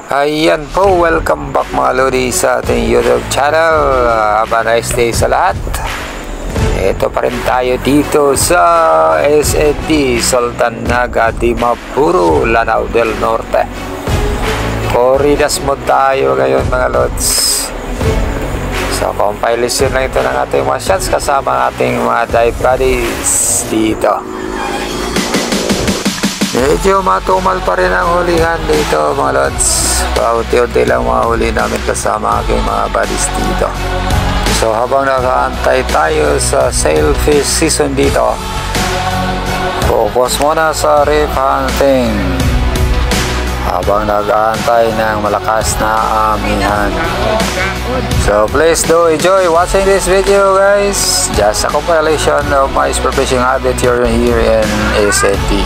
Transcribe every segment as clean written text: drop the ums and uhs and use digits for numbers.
Ayan po, welcome back mga lodi sa ating YouTube channel. Have a nice day sa lahat. Ito pa rin tayo dito sa SND Sultan Naga Dimapuro, Lanao del Norte. Corridas mode tayo ngayon mga lods. So compilation lang ito ng ating mga shots kasama ating mga dive buddies dito. Medyo matumal pa rin ang hulihan dito mga lods. Paunti-unti lang mga huli namin kasama aking mga buddies dito. So habang nakaantay tayo sa sailfish season dito, focus muna sa reef hunting habang nag-aantay ng malakas na amihan. So please do enjoy watching this video guys. Just a compilation of my spearfishing adventure here in SND.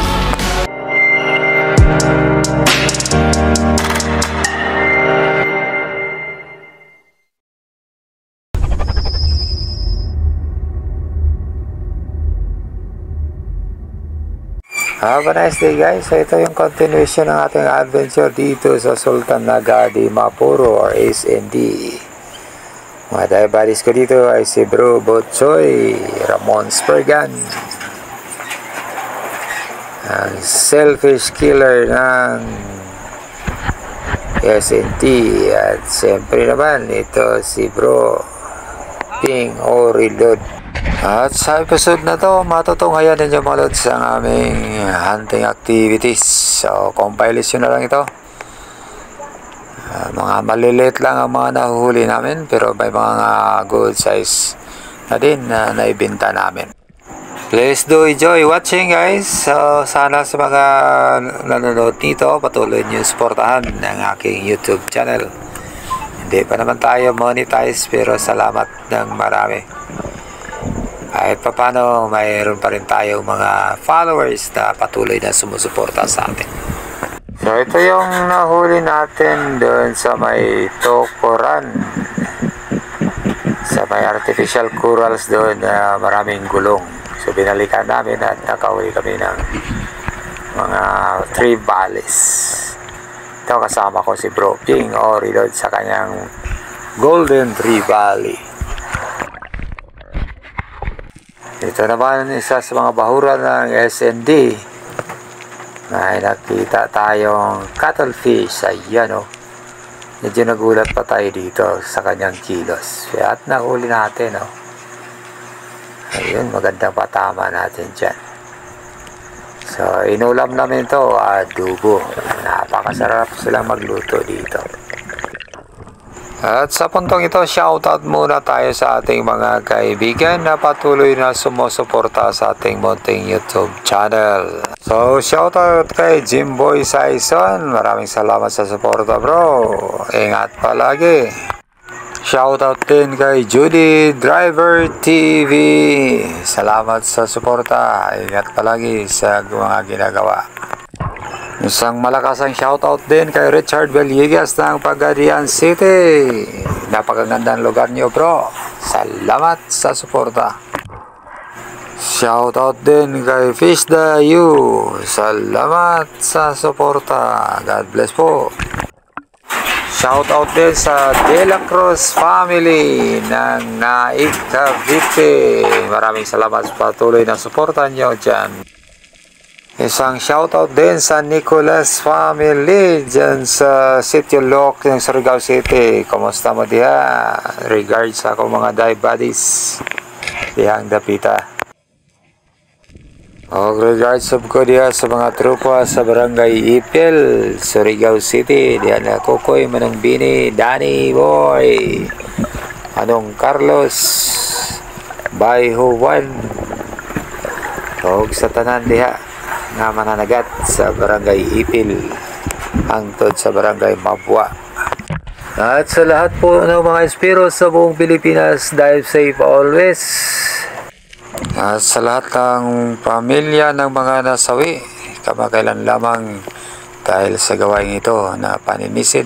Have a nice day guys. So ito yung continuation ng ating adventure dito sa Sultan Naga Dimapuro or SND. Mga dive buddies ko dito ay si Bro Botchoy, Ramon Spurgan, ang selfish killer ng SND, at siyempre naman ito si Bro Ping Orilod. At sa episode na to, matutunghayan ninyo mga lods ang aming hunting activities. So, compilation na lang ito. Mga maliliit lang ang mga nahuhuli namin, pero may mga good size na din na naibenta namin. Please do enjoy watching guys. So, sana sa mga nanonood nito, patuloy nyo suportahan ng aking YouTube channel. Hindi pa naman tayo monetize, pero salamat ng marami. Kahit papano mayroon pa rin tayo mga followers na patuloy na sumusuporta sa atin. So ito yung nahuli natin doon sa may Tokoran, sa may artificial corals doon na maraming gulong. So binalikan namin at nakahuli kami ng mga 3 balis. Ito kasama ko si Bro Ping Orilod sa kanyang Golden 3 Valley. Ito naman isa sa mga bahura ng SND. May nakita tayong cuttlefish. Ayan o. Medyo nagulat pa tayo dito sa kanyang kilos. At nahuli natin o. Ayun, magandang patama natin dyan. So, inulam namin ito, adobo. Napakasarap silang magluto dito. At sa puntong ito, shoutout muna tayo sa ating mga kaibigan na patuloy na sumusuporta sa ating munting YouTube channel. So, shoutout kay Jimboy Saison. Maraming salamat sa suporta bro. Ingat palagi. Shoutout din kay Judy Driver TV. Salamat sa suporta. Ingat palagi sa mga ginagawa. Isang malakas ang shoutout din kay Richard Villegas ng Pagadian City. Napakagandang lugar nyo bro. Salamat sa suporta. Shoutout din kay Fish the You. Salamat sa suporta. God bless po. Shoutout din sa De La Cruz family ng Naik Cavite. Maraming salamat sa patuloy na suporta nyo dyan. Isang shoutout din sa Nicolas family dyan sa Sitio Loc ng Surigao City. Kumusta mo diha? Regards sa akong mga dive buddies dihang dapita. O regards ko diha sa mga trupa sa Barangay Ipil, Surigao City. Diyan na Kukoy, Manong Bini, Danny Boy, Anong Carlos, Bayho Juan. O sa tanan diha nga mananagat sa Barangay Ipil hangtod sa Barangay Mabwa. At sa lahat po ng mga espiro sa buong Pilipinas, dive safe always. At sa lahat ng pamilya ng mga nasawi, kamakailan lamang dahil sa gawain ito na paninisid,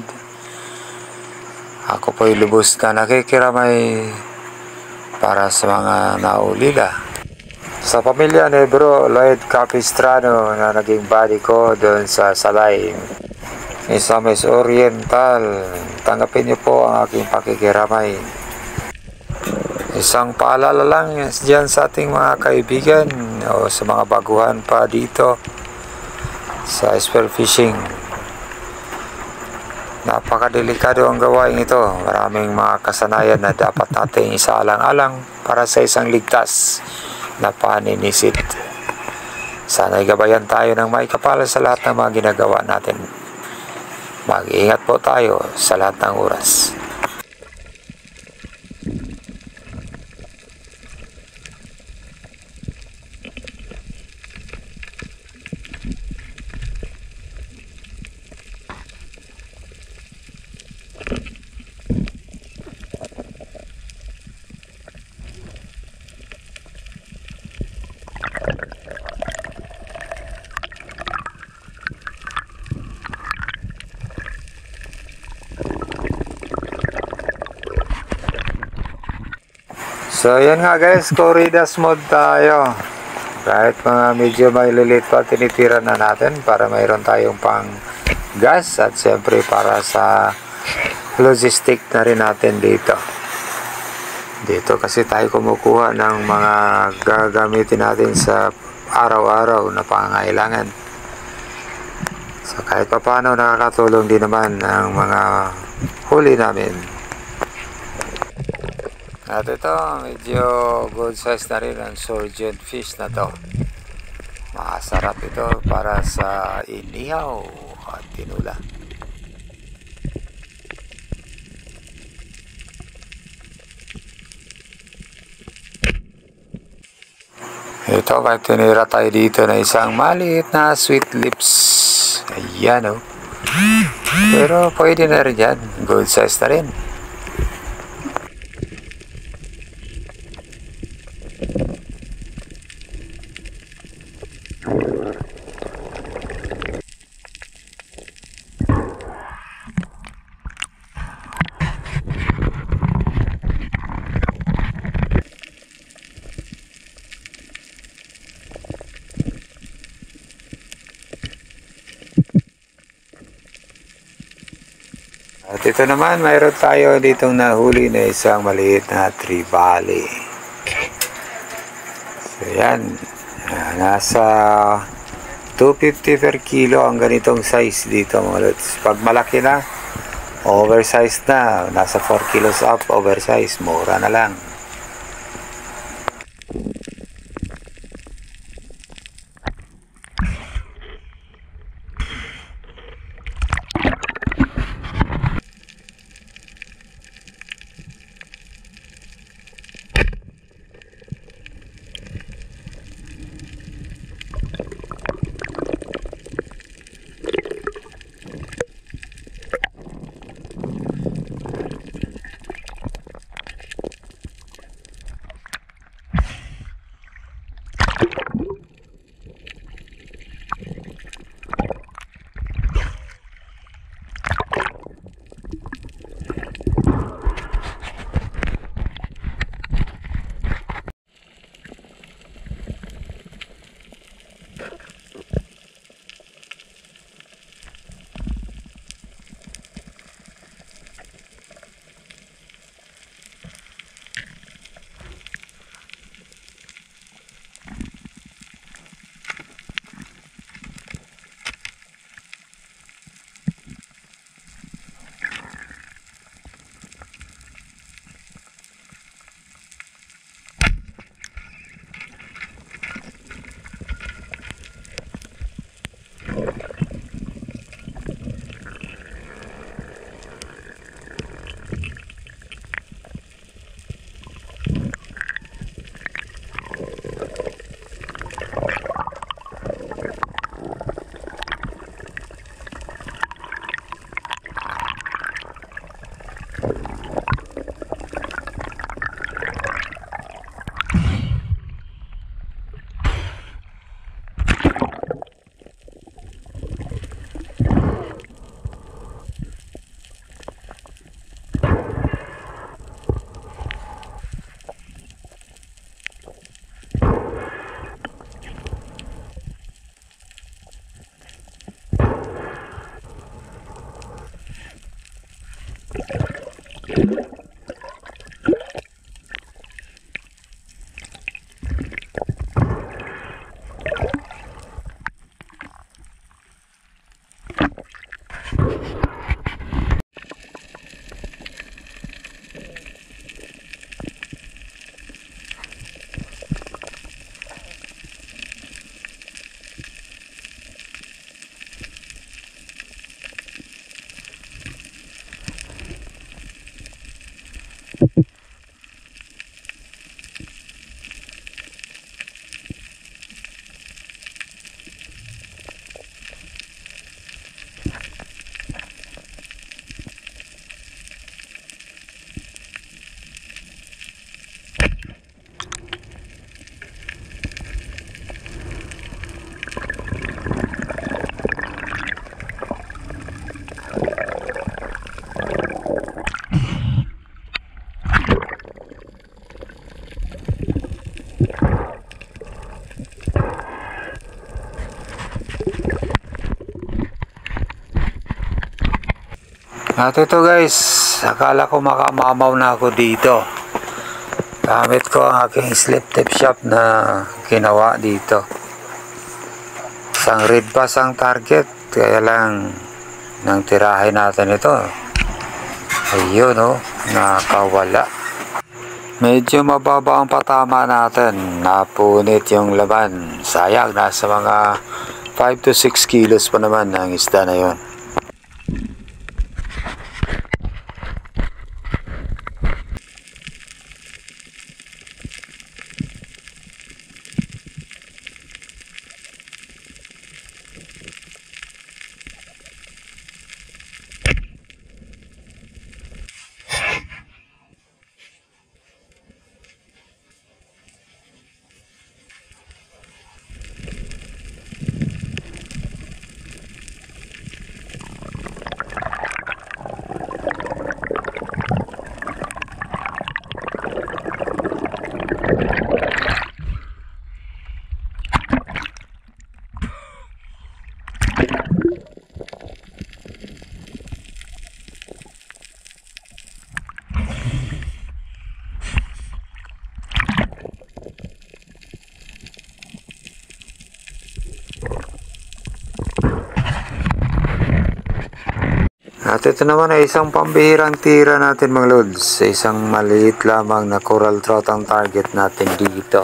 ako po'y lubos na nakikiramay para sa mga naulila. Sa pamilya ni Bro Lloyd Capistrano na naging buddy ko doon sa Salay, Misamis Oriental. Tanggapin niyo po ang aking pakikiramay. Isang paalala lang dyan sa ating mga kaibigan o sa mga baguhan pa dito sa spearfishing. Napakadelikado ang gawain ito. Maraming mga kasanayan na dapat natin isaalang-alang para sa isang ligtas na paninisid. Sana'y gabayan tayo ng may kapal sa lahat ng mga ginagawa natin. Mag-iingat po tayo sa lahat ng oras. So yan nga guys, corridas mode tayo. Kahit mga medyo maliliit pa, tinitira na natin para mayroon tayong pang gas at siyempre para sa logistic na rin natin dito. Dito kasi tayo kumukuha ng mga gagamitin natin sa araw-araw na pangangailangan. So kahit pa paano nakakatulong din naman ang mga huli namin. At ito, medyo good size na rin ang surgeon fish na to. Masarap ito para sa inihaw at tinula. Ito, kahit tinira tayo dito na isang maliit na sweet lips. Ayan o. Pero pwede na rin yan. Good size na rin. At ito naman, mayroon tayo ditong nahuli na isang maliit na trevally. So yan, nasa 250 per kilo ang ganitong size dito mga lods. Pag malaki na, oversized na, nasa 4 kilos up, oversized, mura na lang. At ito guys, akala ko makamamaw na ako dito. Gamit ko ang aking slip tip shop na ginawa dito. Isang red bass ang target, kaya lang nang tirahin natin ito. Ayun oh, nakawala. Medyo mababa ang patama natin, napunit yung laman. Sayang, nasa mga 5 to 6 kilos pa naman ang isda na yun. At ito naman ay isang pambihirang tira natin mga lods. Isang maliit lamang na coral trout ang target natin dito.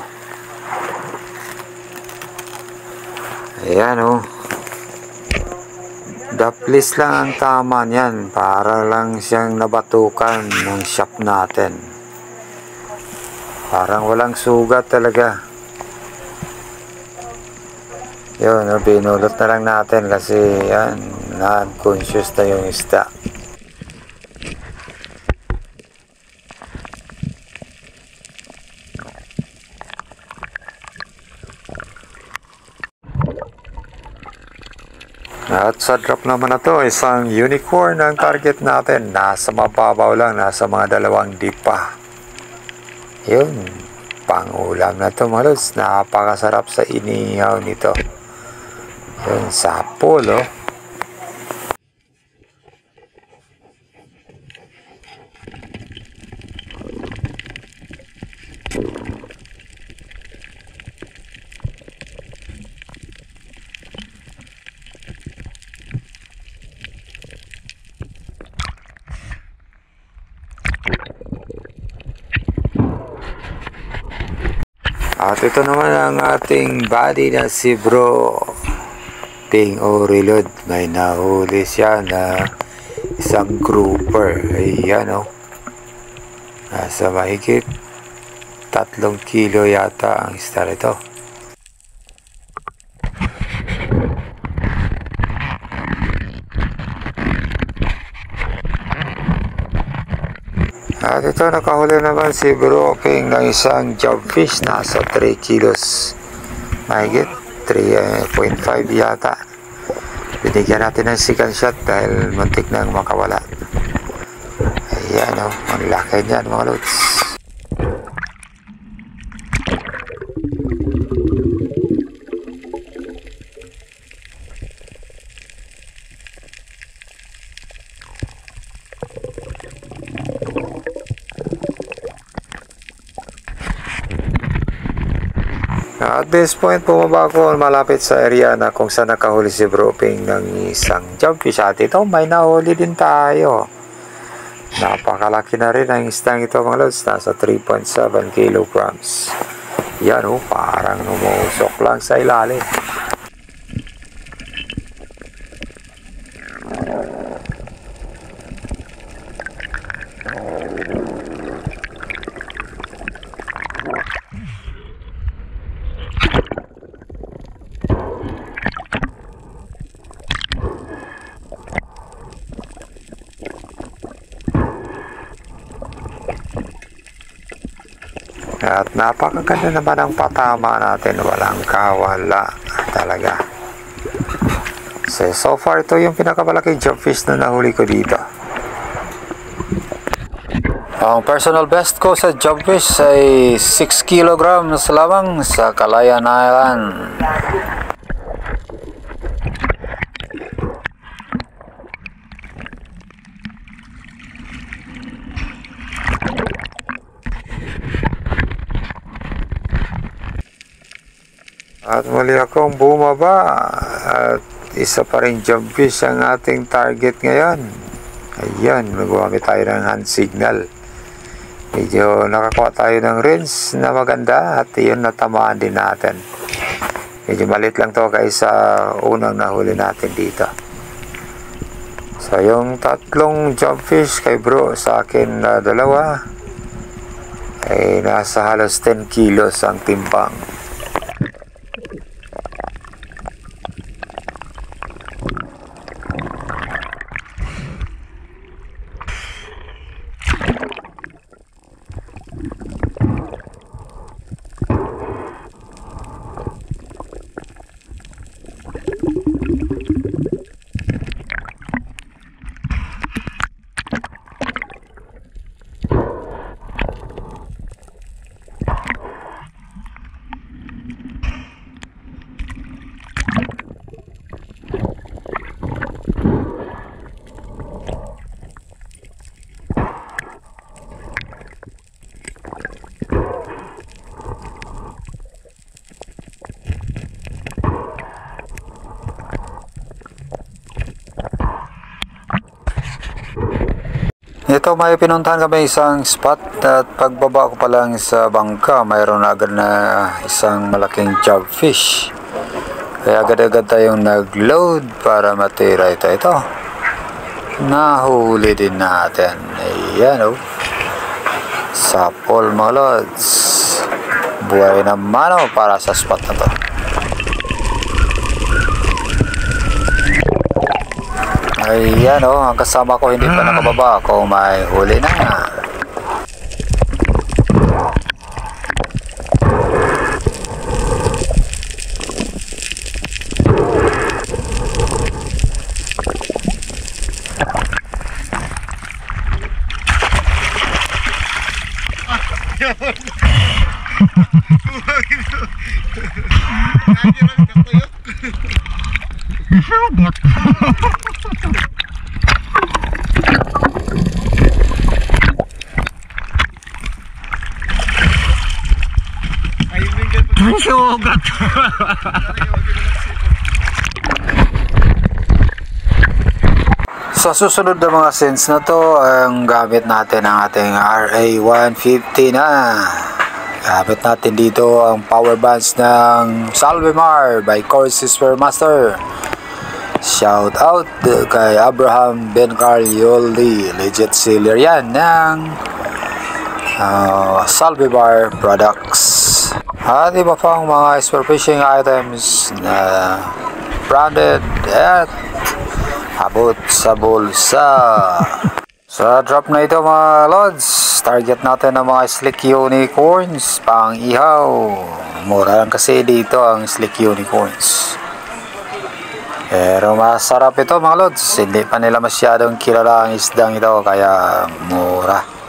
Ayan oh. Daplis lang ang tama niyan. Para lang siyang nabatukan ng shop natin. Parang walang sugat talaga. Yun, oh, binulot na lang natin kasi yan, non-conscious na yung isda. At sa drop naman na to, isang unicorn ang target natin. Nasa mababaw lang, nasa mga 2 dipa. Yun, pang-ulam na to mga lods. Napakasarap sa inihaw nito. Yun, sapol oh. At ito naman ang ating buddy na si Bro Ping o Reload. May nahuli siya na isang grouper. Ayan o. Nasa mahigit 3 kilo yata ang isda nito. At ito, nakahuli naman si Bro King ng isang jobfish. Nasa 3 kilos. Mahigit 3.5 yata. Binigyan natin ng second shot dahil muntik nang makawala. Ayan o, ang laki niyan mga lods. At this point, bumaba ako malapit sa area na kung saan nakahuli si Bro Ping ng isang jobfish. At ito, may nahuli din tayo. Napakalaki na rin ang isdang ito mga lods. Nasa 3.7 kilograms. Yan parang numusok lang sa ilalim. At napakaganda naman ang patama natin. Walang kawala talaga. So far ito yung pinakamalaking jobfish na nahuli ko dito. Ang personal best ko sa jobfish ay 6 kilograms lamang sa Calayan Island. At muli akong bumaba at isa pa rin jobfish ang ating target ngayon. Ayan, maggamit tayo ng hand signal. Medyo nakakuha tayo ng range na maganda at yun natamaan din natin. Medyo malit lang to kaysa unang nahuli natin dito. So yung tatlong jobfish kay bro sa akin na dalawa ay nasa halos 10 kilos ang timbang. Ito may pinuntahan kami isang spot at pagbaba ko pa lang sa bangka mayroon agad na isang malaking jobfish. Kaya agad-agad tayong nag-load para matira ito. Nahuli din natin. Ayan Sapol mga lods. Buhay naman para sa spot na to. Ayan ang kasama ko hindi pa nakababa kung may huli na. Sa susunod na mga scenes na to, ang gamit natin ang ating RA150 na. Gamit natin dito ang power bands ng Salvemar by Corsi Spearmaster. Shout out kay Abraham Ben Carl Yoldi, legit seller yan ng Salvemar products. At iba pang mga spearfishing items na branded at abot sa bulsa. Sa drop na ito mga lods, target natin ang mga slick unicorns pang ihaw. Mura lang kasi dito ang slick unicorns. Pero masarap ito mga lods. Hindi pa nila masyadong kilala ang isdang ito kaya mura.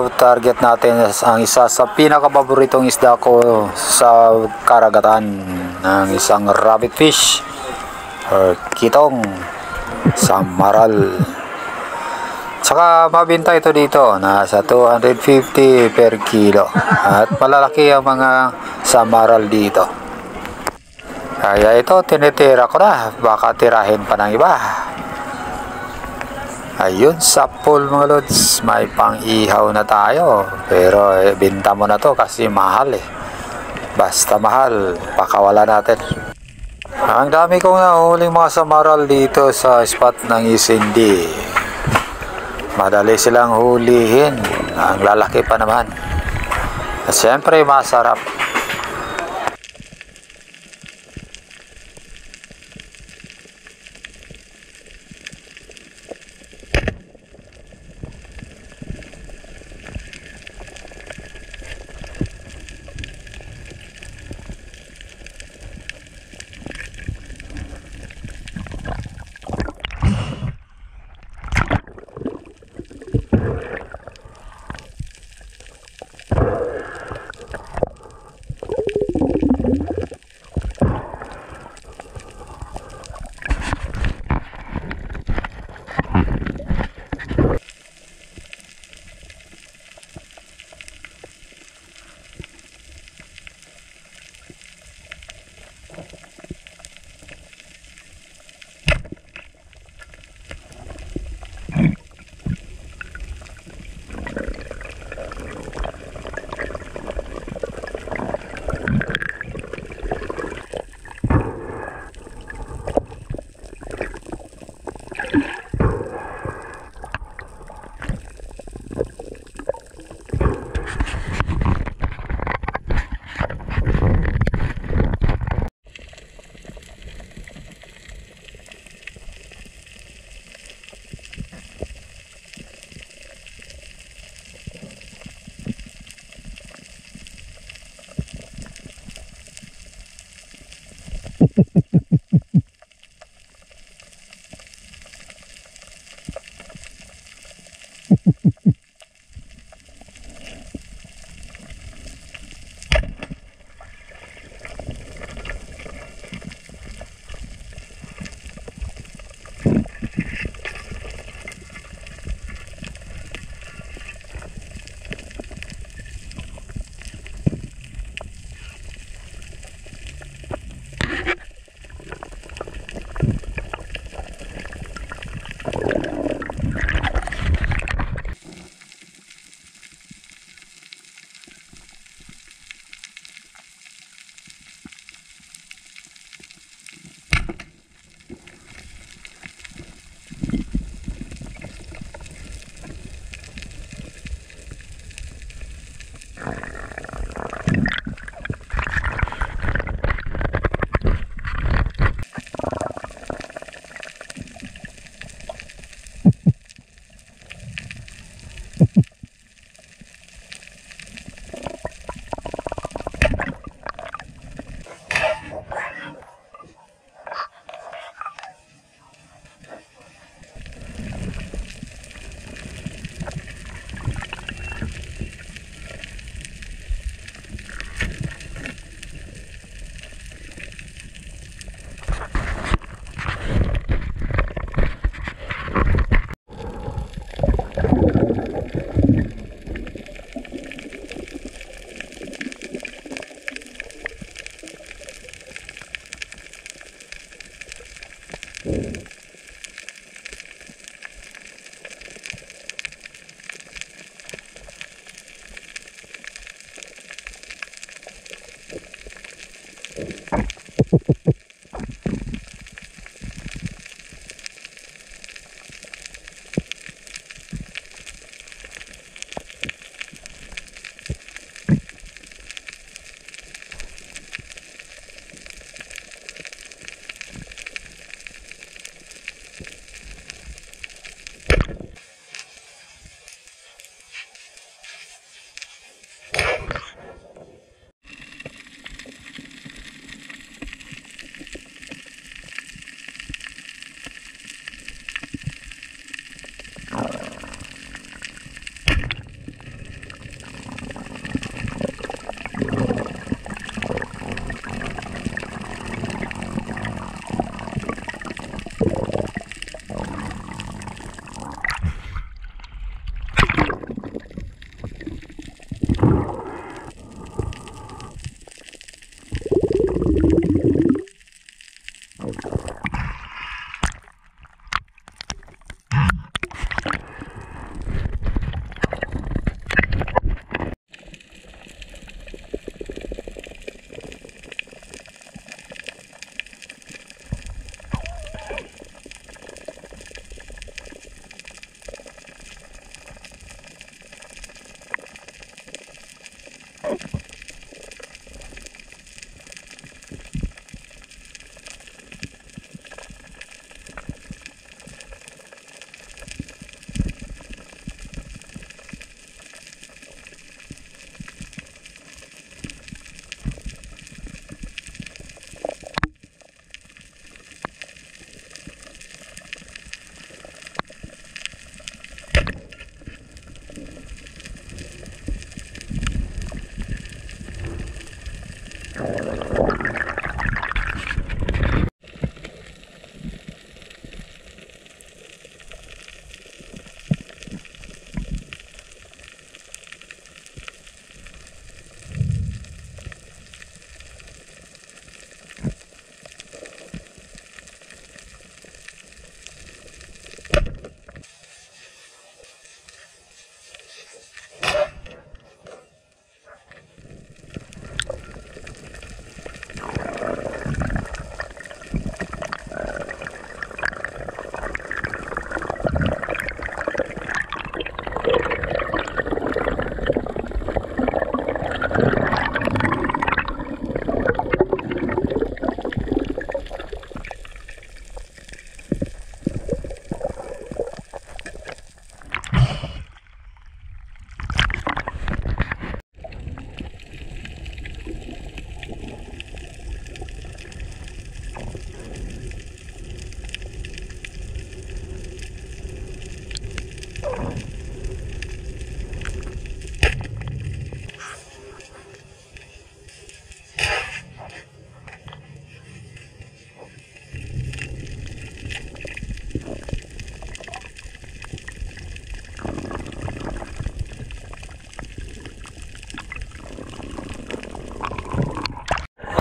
target natin ang isa sa pinakapaboritong isda ko sa karagatan, ng isang rabbit fish or kitong sa Maral. Saka mabinta ito dito, nasa 250 per kilo. At malalaki ang mga sa Maral dito. Kaya ito, tinitira ko na. Baka tirahin pa ng iba. Ayun, sa pool mga lods, may pang-ihaw na tayo. Pero binta mo na to kasi mahal eh. Basta mahal, pakawala natin. Ang dami kong nahuling mga samaral dito sa spot ng Isindi. Madali silang hulihin. Ang lalaki pa naman. At syempre masarap.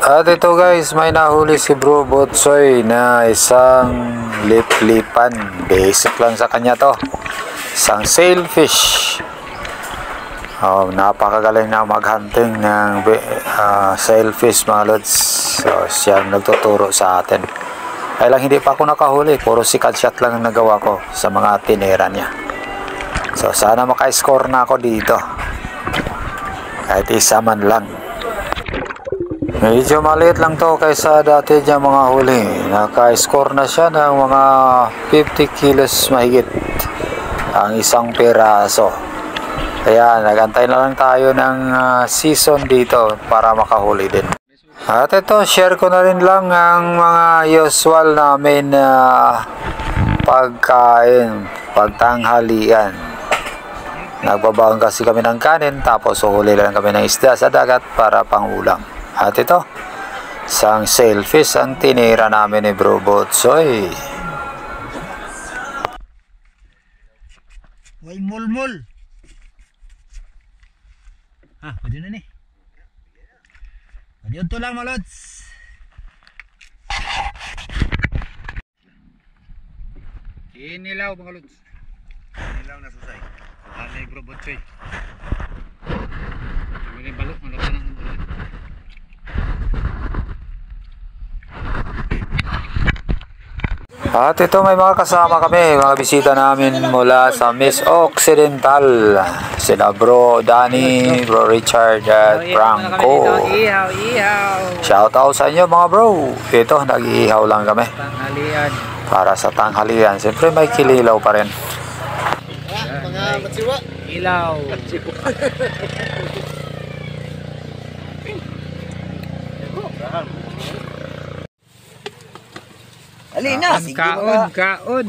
At ito guys, may nahuli si Bro Botsoy na isang lip-lipan. Basic lang sa kanya to. Isang sailfish. Oh, napakagaling na maghunting ng sailfish mga lods. So, siyang nagtuturo sa atin. Kaya lang hindi pa ako nakahuli. Puro sikat shot lang ang nagawa ko sa mga tinera niya. So, sana maka-score na ako dito. Kahit isa man lang. Medyo maliit lang to kaysa dati dyan mga huli. Naka-score na siya ng mga 50 kilos mahigit ang isang piraso. Kaya nagantay na lang tayo ng season dito para makahuli din. At ito, share ko na rin lang ang mga usual namin na pagkain, pagtanghalian. Nagbabaon kasi kami ng kanin tapos uhuli lang kami ng isda sa dagat para pang ulam. At ito, isang sailfish ang tinira namin ni Bro Botsoy. Way mulmul. Pwede na ni. Pwede ito lang mga lods. Inilaw mga lods. Inilaw na susay. Kuhaan na Bro Botsoy. May balok mga lods na. At ito, may mga kasama kami, mga bisita namin mula sa Miss Occidental. Sila Bro Danny, Bro Richard at Franco. Shout out sa inyo mga bro. Ito, nag-iihaw lang kami para sa tanghalian. Siyempre may kililaw pa rin. Mga matsiwa. Ilaw. Alina, kaon.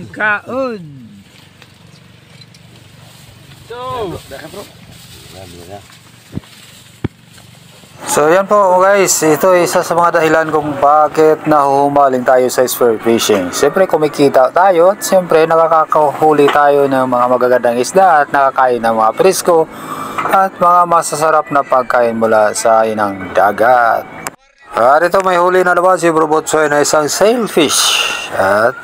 So yan po guys, ito isa sa mga dahilan kung bakit nahuhumaling tayo sa spear fishing. Siyempre kumikita tayo at siyempre nakakahuli tayo ng mga magagandang isda at nakakain ng mga presko at mga masasarap na pagkain mula sa inang dagat. At ito, may huli na naman si Bro Botsoy na isang sailfish at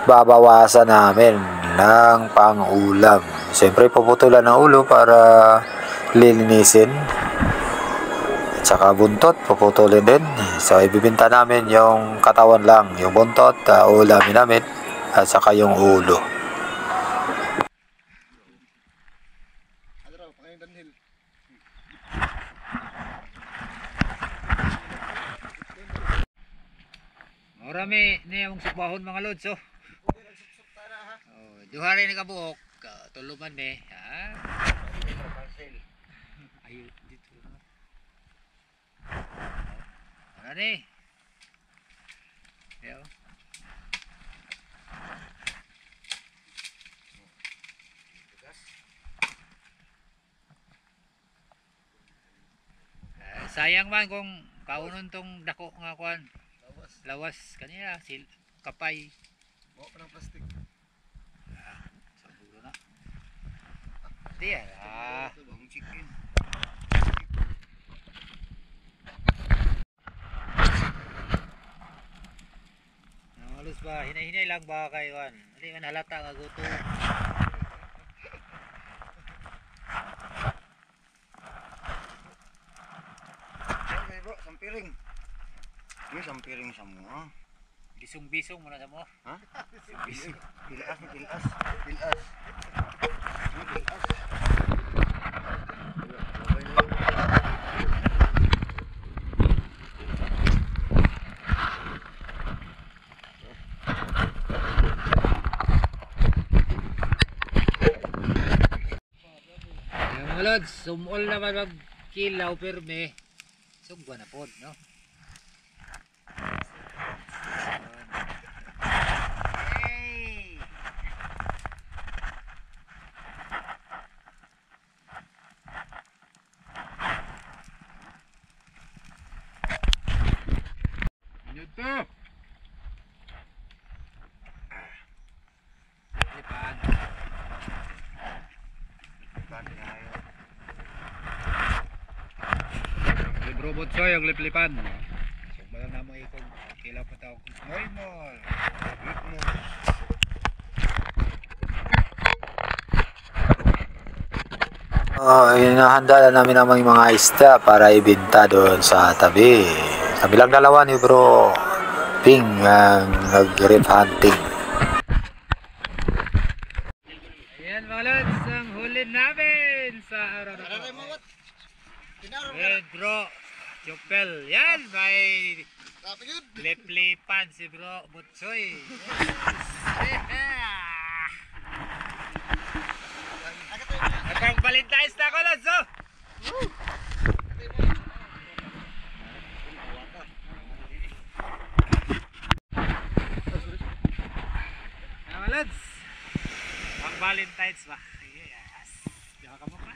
babawasan namin ng pang-ulam. Siyempre puputulan ng ulo para lilinisin at saka buntot puputulin din. So ibibinta namin yung katawan lang, yung buntot ulamin namin at saka yung ulo. Marami na yung sukbahon mga lods oh. Duha rin nakabuok, tuluman me. Ayun dito. Ano ni? Yo. Sayang man kung kaunon tong dako nga kuan. Lawas kaniya kapay. Mo pa ng plastic. Saburo na. Di bang chicken. Halos ba hinay-hinay lang ba kay Juan? Hindi man halata nga guto. Ay bro, sampiring. Yes, ang piring sa mo. Bisong-bisong muna sa mo. Ha? Bisong. Pilas. Mga lods, sumol naman magkilaw perme. Sugwa na pod, no? Ito. Lipan. Lipan na yun. Bro Butsoy ang liplipan. So bala na mo ikog kila pa tao. Moy mol. Hinahanda na namin ang mga isda para ibenta doon sa tabi. Kami lang dalawa ni Bro Ping ang nag-reef hunting. Ayan mga lods, ang huli namin sa araw na to. Ayan bro, Chupel. Yan, may liplipan si Bro Butsoy. At Valentine's na ako lods oh! Mga lods, ang Valentine's ba? Yes! Diyan ka mo pa?